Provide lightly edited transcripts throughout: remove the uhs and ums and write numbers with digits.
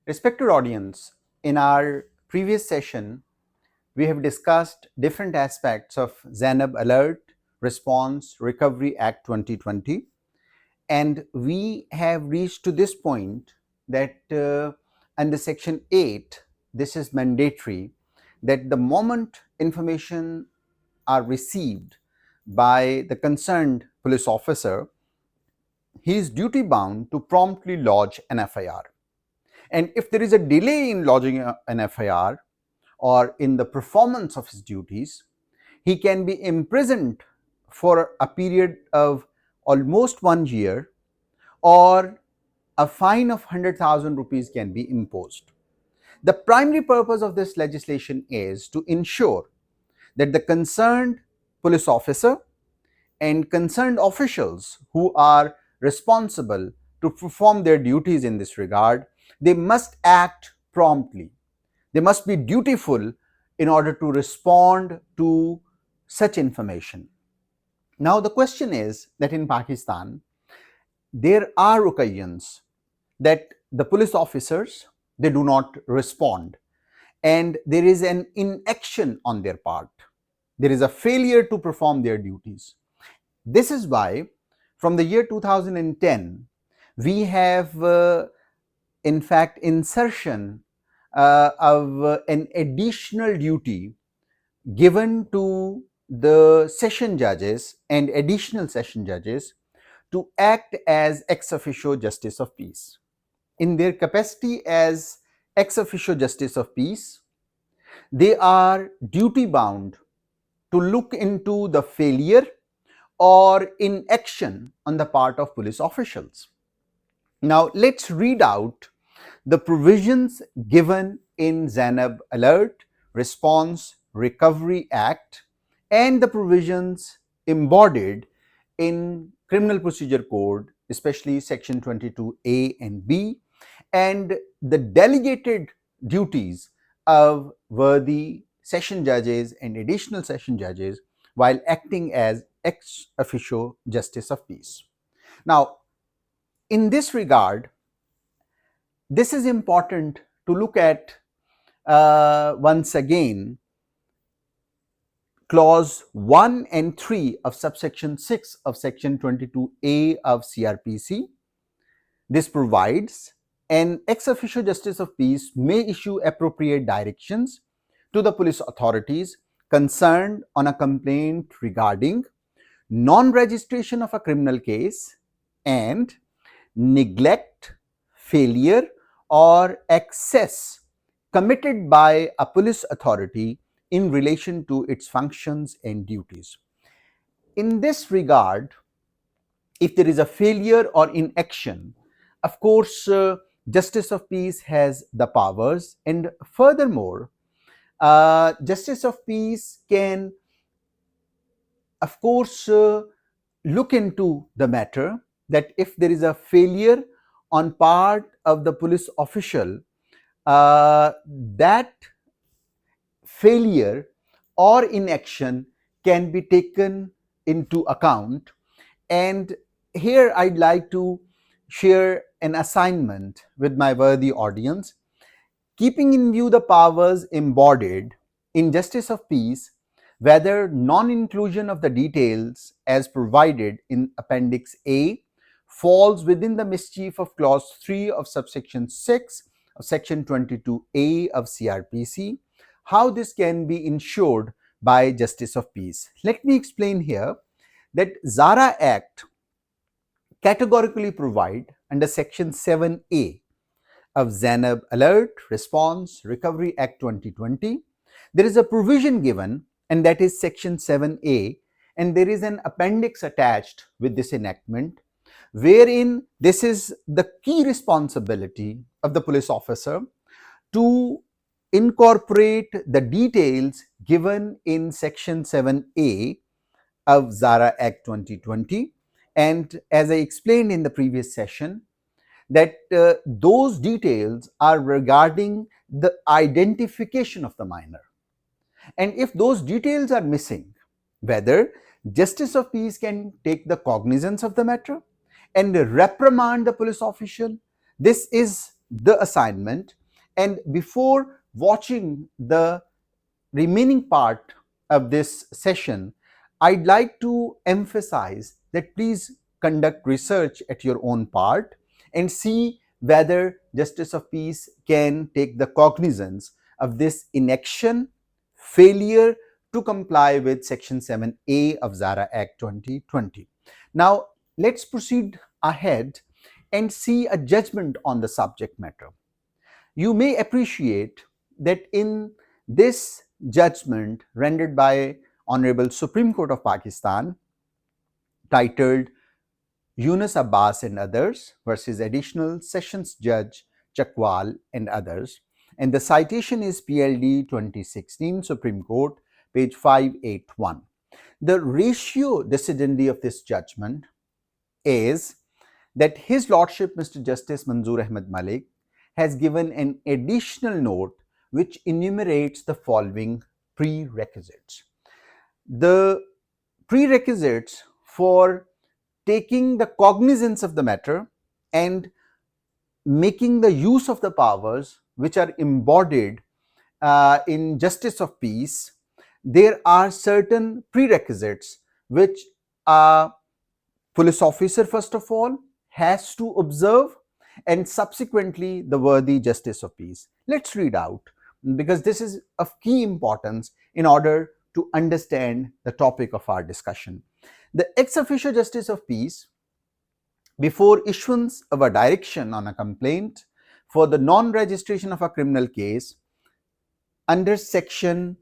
Respected audience, in our previous session, we have discussed different aspects of Zainab Alert, Response, Recovery Act 2020, and we have reached to this point that under Section 8, this is mandatory that the moment information are received by the concerned police officer, he is duty bound to promptly lodge an FIR. And if there is a delay in lodging an FIR or in the performance of his duties, he can be imprisoned for a period of almost 1 year, or a fine of 100,000 rupees can be imposed. The primary purpose of this legislation is to ensure that the concerned police officer and concerned officials who are responsible to perform their duties in this regard, they must act promptly. They must be dutiful in order to respond to such information. Now, the question is that in Pakistan, there are occasions that the police officers, they do not respond, and there is an inaction on their part. There is a failure to perform their duties. This is why from the year 2010, we have in fact insertion of an additional duty given to the session judges and additional session judges to act as ex officio justice of peace. In their capacity as ex officio justice of peace, they are duty bound to look into the failure or inaction on the part of police officials. Now, let's read out the provisions given in Zainab Alert, Response, Recovery Act and the provisions embodied in Criminal Procedure Code, especially Section 22A and B, and the delegated duties of worthy session judges and additional session judges while acting as ex officio justice of peace. Now, in this regard, this is important to look at once again clause 1 and 3 of subsection 6 of section 22A of CRPC. This provides an ex officio justice of peace may issue appropriate directions to the police authorities concerned on a complaint regarding non-registration of a criminal case and neglect, failure, or excess committed by a police authority in relation to its functions and duties. In this regard, if there is a failure or inaction, of course, justice of peace has the powers, and furthermore, justice of peace can, of course, look into the matter that if there is a failure on part of the police official, that failure or inaction can be taken into account. And here I'd like to share an assignment with my worthy audience. Keeping in view the powers embodied in justice of peace, whether non-inclusion of the details as provided in Appendix A falls within the mischief of Clause 3 of subsection 6 of Section 22A of CRPC, how this can be ensured by justice of peace. Let me explain here that Zainab Act categorically provide under Section 7A of Zainab Alert, Response, Recovery Act 2020, there is a provision given, and that is Section 7A, and there is an appendix attached with this enactment, wherein this is the key responsibility of the police officer to incorporate the details given in Section 7A of Zainab Act 2020. And as I explained in the previous session, that those details are regarding the identification of the minor. And if those details are missing, whether justice of peace can take the cognizance of the matter and reprimand the police official, this is the assignment And before watching the remaining part of this session, I'd like to emphasize that please conduct research at your own part and see whether Justice of Peace can take the cognizance of this inaction, failure to comply with Section 7A of ZARA Act 2020. Now, let's proceed ahead and see a judgment on the subject matter. You may appreciate that in this judgment rendered by Honorable Supreme Court of Pakistan, titled Yunus Abbas and others versus Additional Sessions Judge Chakwal and others, and the citation is PLD 2016 Supreme Court, page 581. The ratio decidendi of this judgment is that His Lordship Mr. Justice Manzoor Ahmed Malik has given an additional note which enumerates the following prerequisites. The prerequisites for taking the cognizance of the matter and making the use of the powers which are embodied in Justice of Peace, there are certain prerequisites which a police officer, first of all, has to observe, and subsequently the worthy Justice of Peace. Let's read out, because this is of key importance in order to understand the topic of our discussion. The ex officio Justice of Peace, before issuance of a direction on a complaint for the non-registration of a criminal case under Section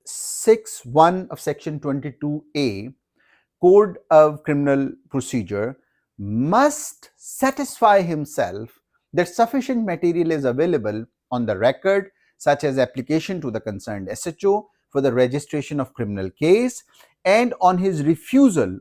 6.1 of Section 22A Code of Criminal Procedure, must satisfy himself that sufficient material is available on the record, such as application to the concerned SHO for the registration of criminal case, and on his refusal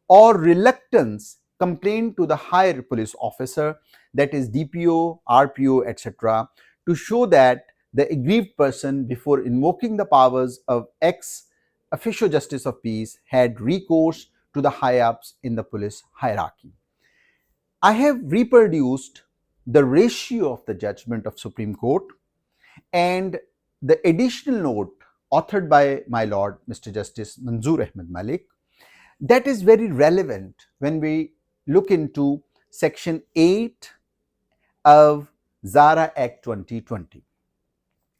or reluctance complaint to the higher police officer, that is DPO, RPO, etc., to show that the aggrieved person, before invoking the powers of ex officio Justice of Peace, had recourse to the high-ups in the police hierarchy. I have reproduced the ratio of the judgment of Supreme Court and the additional note authored by my Lord Mr. Justice Manzoor Ahmed Malik that is very relevant when we look into Section 8 of ZARA Act 2020.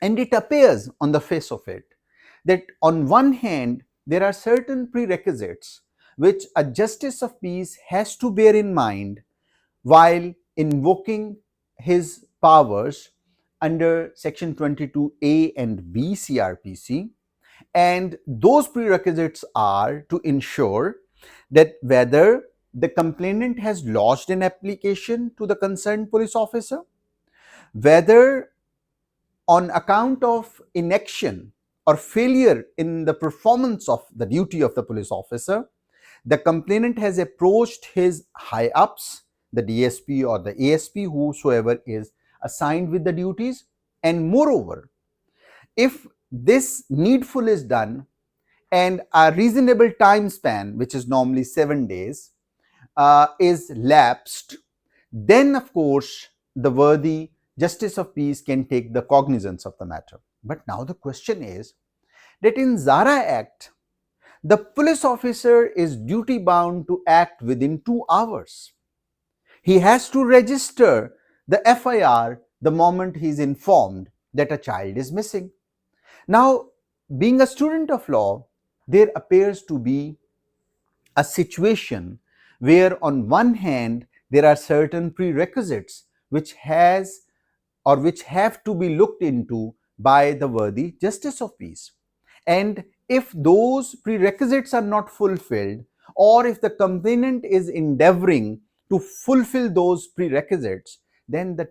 And it appears on the face of it that on one hand, there are certain prerequisites which a Justice of Peace has to bear in mind while invoking his powers under Section 22A and B CRPC. And those prerequisites are to ensure that whether the complainant has lodged an application to the concerned police officer, whether on account of inaction or failure in the performance of the duty of the police officer, the complainant has approached his high-ups, the DSP or the ASP, whosoever is assigned with the duties, and moreover, if this needful is done and a reasonable time span, which is normally 7 days, is lapsed, then of course the worthy Justice of Peace can take the cognizance of the matter. But now the question is that in ZARA Act, the police officer is duty bound to act within 2 hours. He has to register the FIR the moment he is informed that a child is missing. Now, being a student of law, there appears to be a situation where on one hand there are certain prerequisites which have to be looked into by the worthy Justice of Peace. And if those prerequisites are not fulfilled, or if the complainant is endeavoring to fulfill those prerequisites, then the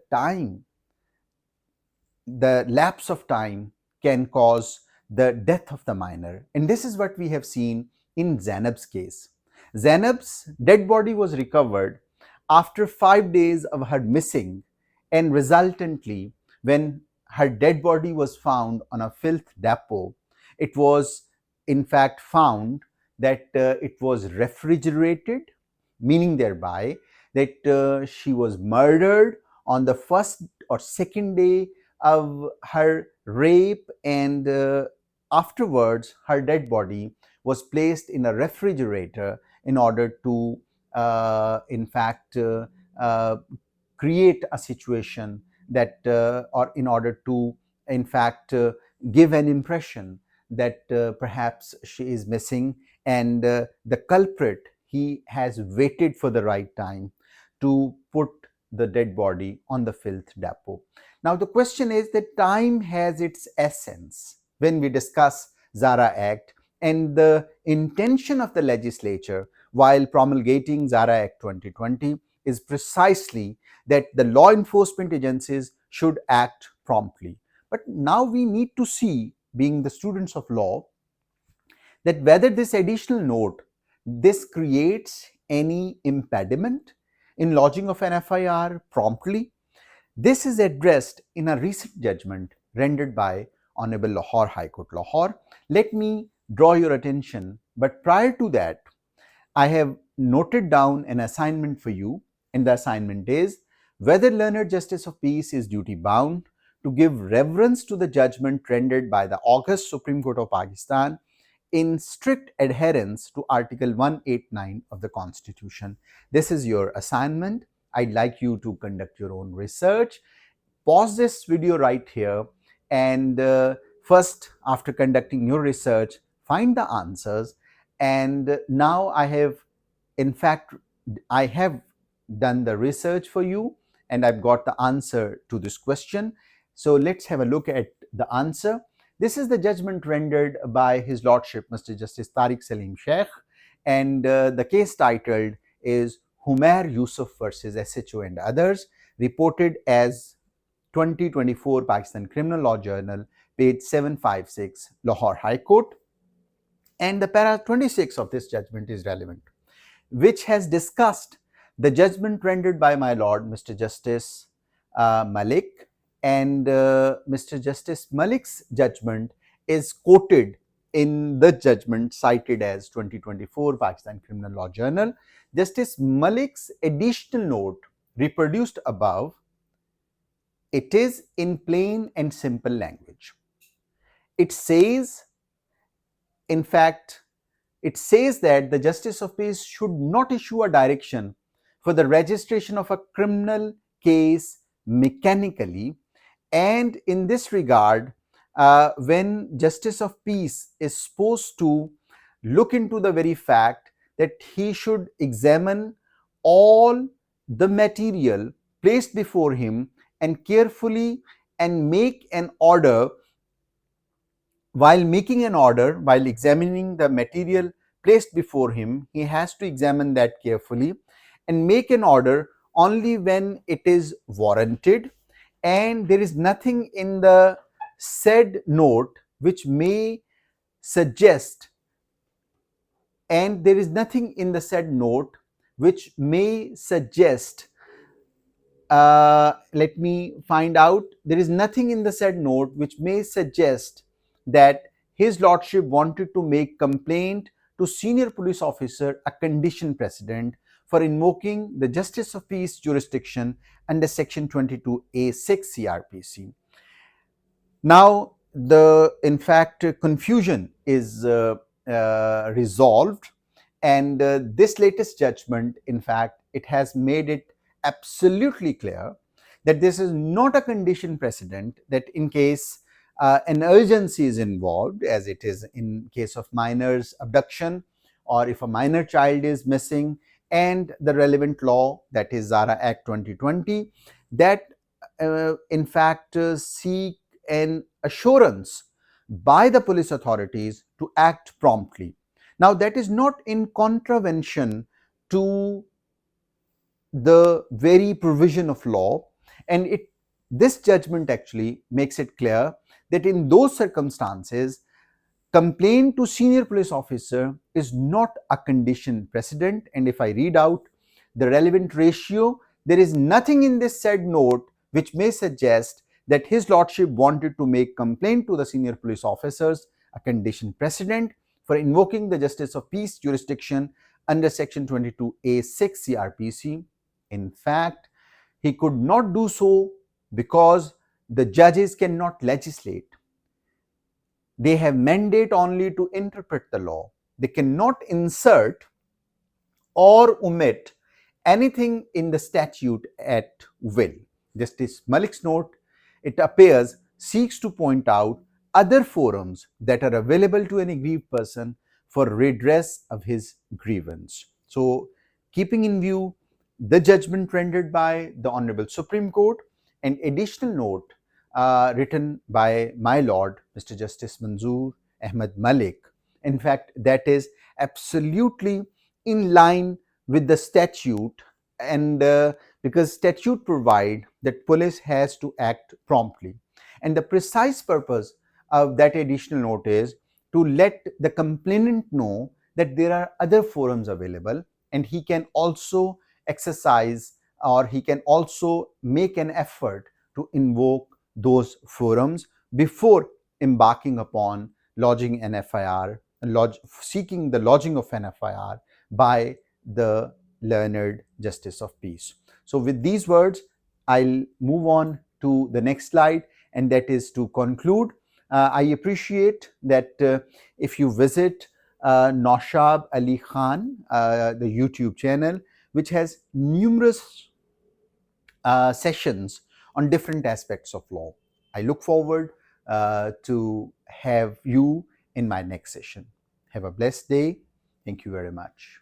lapse of time can cause the death of the minor. And this is what we have seen in Zainab's case. Zainab's dead body was recovered after 5 days of her missing, and resultantly, when her dead body was found on a filth depot, it was in fact found that it was refrigerated, meaning thereby that she was murdered on the first or second day of her rape, and afterwards her dead body was placed in a refrigerator in order to, in fact, uh, create a situation that, or in order to, in fact, give an impression that perhaps she is missing, and the culprit, he has waited for the right time to put the dead body on the filth depot. Now the question is that time has its essence when we discuss Zara Act, and the intention of the legislature while promulgating Zara Act 2020 is precisely that the law enforcement agencies should act promptly. But now we need to see, being the students of law, that whether this additional note, this creates any impediment in lodging of an FIR promptly. This is addressed in a recent judgment rendered by Honorable Lahore High Court, Lahore. Let me draw your attention, but prior to that, I have noted down an assignment for you, and the assignment is whether learned Justice of Peace is duty bound to give reverence to the judgment rendered by the August Supreme Court of Pakistan in strict adherence to Article 189 of the Constitution. This is your assignment. I'd like you to conduct your own research. Pause this video right here, and first, after conducting your research, find the answers. And now in fact, I have done the research for you, and I've got the answer to this question. So let's have a look at the answer. This is the judgment rendered by His Lordship, Mr. Justice Tariq Salim Sheikh, and the case titled is Humair Yusuf versus SHO and others, reported as 2024 Pakistan Criminal Law Journal, page 756, Lahore High Court. And the para 26 of this judgment is relevant, which has discussed the judgment rendered by my Lord, Mr. Justice Malik. And Mr. Justice Malik's judgment is quoted in the judgment cited as 2024 Pakistan Criminal Law Journal. Justice Malik's additional note reproduced above, it is in plain and simple language. It says, in fact, it says that the Justice of Peace should not issue a direction for the registration of a criminal case mechanically. And in this regard, when Justice of Peace is supposed to look into the very fact that he should examine all the material placed before him and carefully and make an order. While making an order, while examining the material placed before him, he has to examine that carefully and make an order only when it is warranted, and there is nothing in the said note which may suggest, and there is nothing in the said note which may suggest, let me find out, there is nothing in the said note which may suggest that His Lordship wanted to make complaint to senior police officer a condition precedent for invoking the Justice of Peace jurisdiction under section 22A6 CRPC. Now, in fact, confusion is resolved, and this latest judgment, in fact, it has made it absolutely clear that this is not a condition precedent, that in case an urgency is involved, as it is in case of minor's abduction, or if a minor child is missing, and the relevant law, that is Zara Act 2020, that in fact seek an assurance by the police authorities to act promptly. Now, that is not in contravention to the very provision of law, and this judgment actually makes it clear that in those circumstances, complaint to senior police officer is not a condition precedent. And if I read out the relevant ratio, there is nothing in this said note which may suggest that His Lordship wanted to make complaint to the senior police officers a condition precedent for invoking the Justice of Peace jurisdiction under section 22A6 CRPC. In fact, he could not do so because the judges cannot legislate. They have mandate only to interpret the law. They cannot insert or omit anything in the statute at will. Justice Malik's note, it appears, seeks to point out other forums that are available to an aggrieved person for redress of his grievance. So, keeping in view the judgment rendered by the Honorable Supreme Court, an additional note written by my Lord, Mr. Justice Manzoor Ahmed Malik, in fact, that is absolutely in line with the statute, and because statute provide that police has to act promptly, and the precise purpose of that additional note is to let the complainant know that there are other forums available, and he can also exercise, or he can also make an effort to invoke those forums before embarking upon lodging an FIR, seeking the lodging of an FIR by the learned Justice of Peace. So, with these words, I'll move on to the next slide, and that is to conclude. I appreciate that if you visit Naushab Ali Khan, the YouTube channel, which has numerous sessions on different aspects of law. I look forward to have you in my next session. Have a blessed day. Thank you very much.